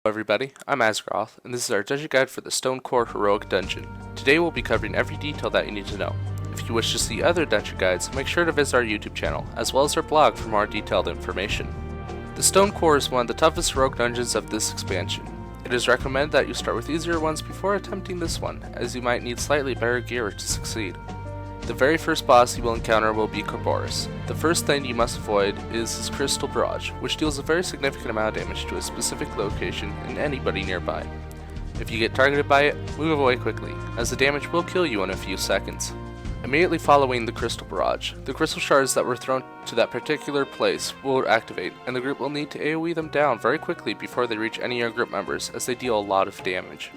Everybody, I'm Asgroth, and this is our dungeon guide for the Stonecore Heroic Dungeon. Today we'll be covering every detail that you need to know. If you wish to see other dungeon guides, make sure to visit our YouTube channel, as well as our blog for more detailed information. The Stonecore is one of the toughest heroic dungeons of this expansion. It is recommended that you start with easier ones before attempting this one, as you might need slightly better gear to succeed. The very first boss you will encounter will be Kerboris. The first thing you must avoid is his Crystal Barrage, which deals a very significant amount of damage to a specific location and anybody nearby. If you get targeted by it, move away quickly, as the damage will kill you in a few seconds. Immediately following the Crystal Barrage, the crystal shards that were thrown to that particular place will activate, and the group will need to AoE them down very quickly before they reach any of your group members, as they deal a lot of damage.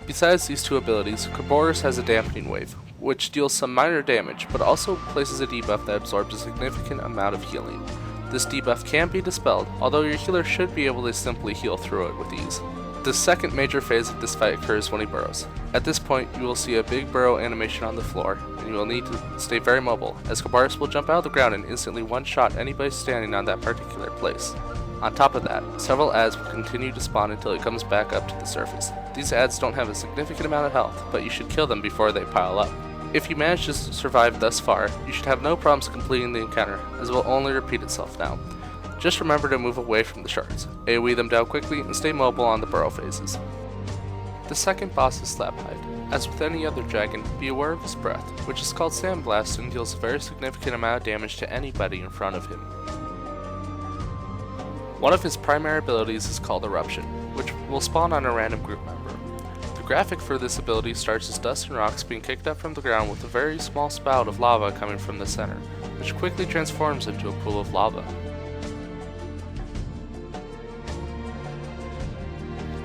Besides these two abilities, Kerboris has a Dampening Wave, which deals some minor damage, but also places a debuff that absorbs a significant amount of healing. This debuff can be dispelled, although your healer should be able to simply heal through it with ease. The second major phase of this fight occurs when he burrows. At this point, you will see a big burrow animation on the floor, and you will need to stay very mobile, as Kerboris will jump out of the ground and instantly one-shot anybody standing on that particular place. On top of that, several adds will continue to spawn until it comes back up to the surface. These adds don't have a significant amount of health, but you should kill them before they pile up. If you manage to survive thus far, you should have no problems completing the encounter, as it will only repeat itself now. Just remember to move away from the shards, AoE them down quickly, and stay mobile on the burrow phases. The second boss is Slabhide. As with any other dragon, be aware of his breath, which is called Sandblast and deals a very significant amount of damage to anybody in front of him. One of his primary abilities is called Eruption, which will spawn on a random group member. The graphic for this ability starts as dust and rocks being kicked up from the ground with a very small spout of lava coming from the center, which quickly transforms into a pool of lava.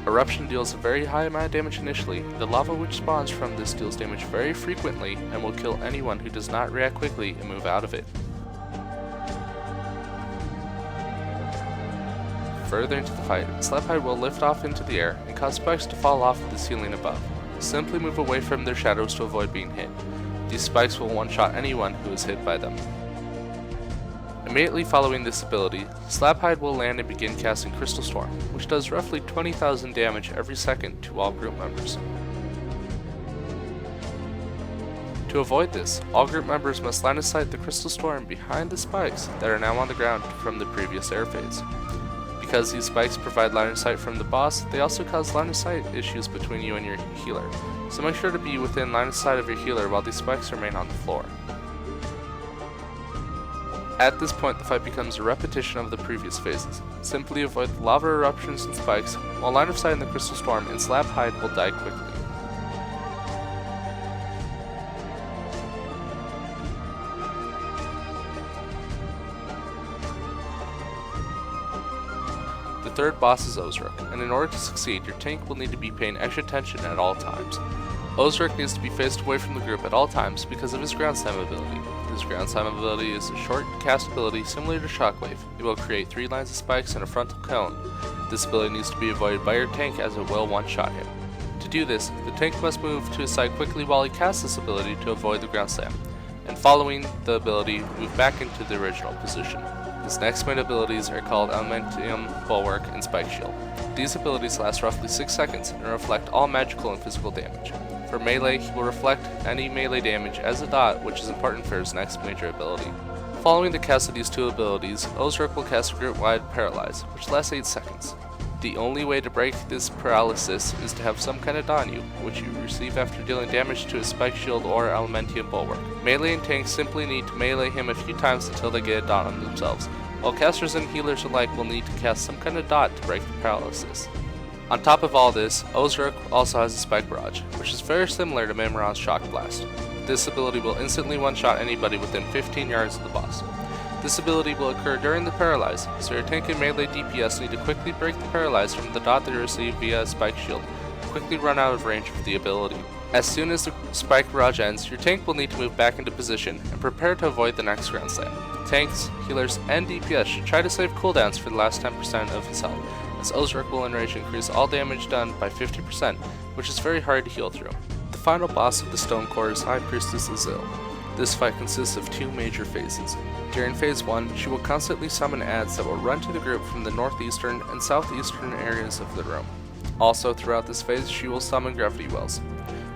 Eruption deals a very high amount of damage initially. The lava which spawns from this deals damage very frequently and will kill anyone who does not react quickly and move out of it. Further into the fight, Slabhide will lift off into the air and cause spikes to fall off the ceiling above. Simply move away from their shadows to avoid being hit. These spikes will one-shot anyone who is hit by them. Immediately following this ability, Slabhide will land and begin casting Crystal Storm, which does roughly 20,000 damage every second to all group members. To avoid this, all group members must line of sight the Crystal Storm behind the spikes that are now on the ground from the previous air phase. Because these spikes provide line of sight from the boss, they also cause line of sight issues between you and your healer, so make sure to be within line of sight of your healer while these spikes remain on the floor. At this point, the fight becomes a repetition of the previous phases. Simply avoid the lava eruptions and spikes, while line of sight in the Crystal Storm, and Slabhide will die quickly. The third boss is Ozruk, and in order to succeed, your tank will need to be paying extra attention at all times. Ozruk needs to be faced away from the group at all times because of his ground slam ability. His ground slam ability is a short cast ability similar to Shockwave. It will create 3 lines of spikes and a frontal cone. This ability needs to be avoided by your tank as it will one-shot him. To do this, the tank must move to his side quickly while he casts this ability to avoid the ground slam, and following the ability, move back into the original position. His next main abilities are called Aluminium, Bulwark, and Spike Shield. These abilities last roughly 6 seconds and reflect all magical and physical damage. For melee, he will reflect any melee damage as a dot, which is important for his next major ability. Following the cast of these two abilities, Ozruk will cast group-wide Paralyze, which lasts 8 seconds. The only way to break this paralysis is to have some kind of dot on you, which you receive after dealing damage to his Spike Shield or Aluminium Bulwark. Melee and tanks simply need to melee him a few times until they get a dot on themselves, while casters and healers alike will need to cast some kind of dot to break the paralysis. On top of all this, Ozruk also has a Spike Barrage, which is very similar to Mimiron's Shock Blast. This ability will instantly one-shot anybody within 15 yards of the boss. This ability will occur during the Paralyze, so your tank and melee DPS need to quickly break the Paralyze from the dot they receive via Spike Shield, and quickly run out of range of the ability. As soon as the Spike Barrage ends, your tank will need to move back into position and prepare to avoid the next ground slam. Tanks, healers, and DPS should try to save cooldowns for the last 10% of his health, as Ozruk will enrage increase all damage done by 50%, which is very hard to heal through. The final boss of the Stonecore is High Priestess Azil. This fight consists of 2 major phases. During phase 1, she will constantly summon adds that will run to the group from the northeastern and southeastern areas of the room. Also, throughout this phase, she will summon gravity wells.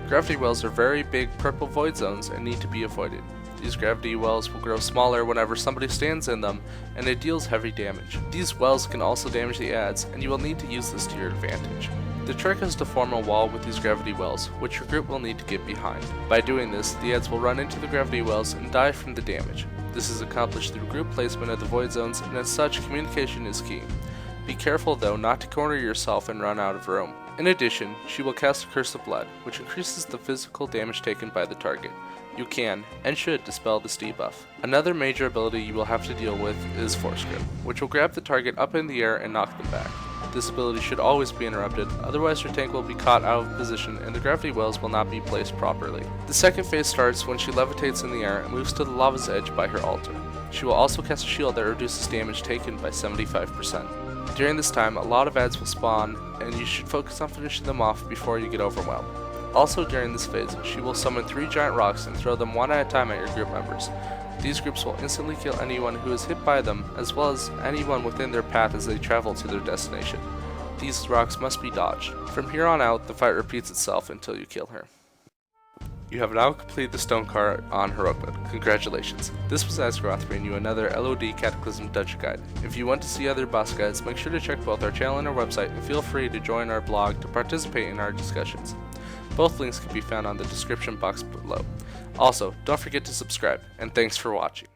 Gravity wells are very big purple void zones and need to be avoided. These gravity wells will grow smaller whenever somebody stands in them, and it deals heavy damage. These wells can also damage the ads, and you will need to use this to your advantage. The trick is to form a wall with these gravity wells, which your group will need to get behind. By doing this, the ads will run into the gravity wells and die from the damage. This is accomplished through group placement of the void zones, and as such, communication is key. Be careful though not to corner yourself and run out of room. In addition, she will cast a Curse of Blood, which increases the physical damage taken by the target. You can, and should, dispel this debuff. Another major ability you will have to deal with is Force Grip, which will grab the target up in the air and knock them back. This ability should always be interrupted, otherwise your tank will be caught out of position and the gravity wells will not be placed properly. The second phase starts when she levitates in the air and moves to the lava's edge by her altar. She will also cast a shield that reduces damage taken by 75%. During this time, a lot of ads will spawn, and you should focus on finishing them off before you get overwhelmed. Also during this phase, she will summon 3 giant rocks and throw them one at a time at your group members. These groups will instantly kill anyone who is hit by them, as well as anyone within their path as they travel to their destination. These rocks must be dodged. From here on out, the fight repeats itself until you kill her. You have now completed the Stonecore on Heroic Mode. Congratulations. This was Asgaroth bringing you another LoD Cataclysm Dungeon Guide. If you want to see other boss guides, make sure to check both our channel and our website, and feel free to join our blog to participate in our discussions. Both links can be found on the description box below. Also, don't forget to subscribe, and thanks for watching.